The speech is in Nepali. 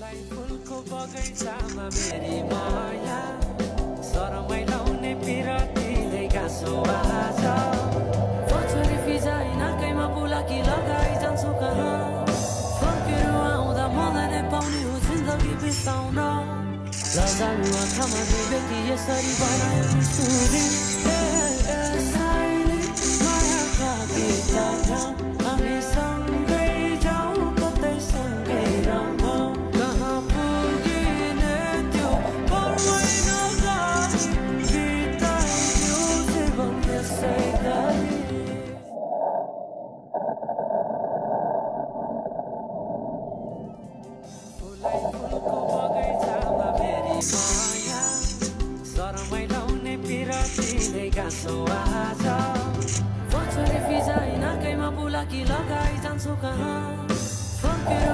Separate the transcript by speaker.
Speaker 1: फुलको बगैँचामा मेरी माया सरमै लाउने पिरतीले गाँसो आज पछाडि फिजाइ नाकैमा बुलाकी लगाइ जान्छु कहाँ फर्केर आउँदा मलाई नै पाउने हो जिन्दगी बिताउन लजालु आँखामा डुबे कि यसरी बनायो निष्ठुरी यसैले मायाका गीत हामी सँगै जाउँ कतै सँगै रमाउँ कहाँ पुगिने त्यो पर्वै नगरी बिताइयो जीवन यसै गरी फुलको बगैँचामा मेरी माया सरमै लाउने पिरतीले गाँसो आज पछाडि फिजाइ नाकैमा बुलाकी लगाइ जान्छु कहाँ फर्केर